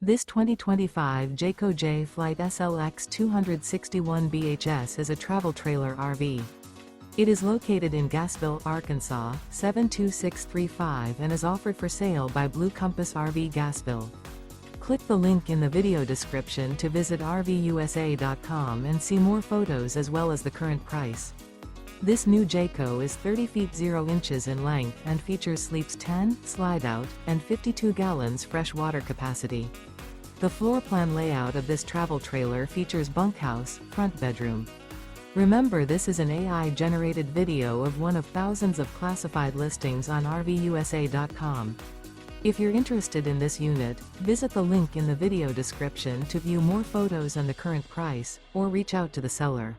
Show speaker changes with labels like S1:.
S1: This 2025 Jayco Jay Flight SLX 261 BHS is a travel trailer RV. It is located in Gassville, Arkansas, 72635 and is offered for sale by Blue Compass RV Gassville. Click the link in the video description to visit RVUSA.com and see more photos as well as the current price. This new Jayco is 30 feet 0 inches in length and features sleeps 10, slide-out, and 52 gallons fresh water capacity. The floor plan layout of this travel trailer features bunkhouse, front bedroom. Remember, this is an AI-generated video of one of thousands of classified listings on RVUSA.com. If you're interested in this unit, visit the link in the video description to view more photos and the current price, or reach out to the seller.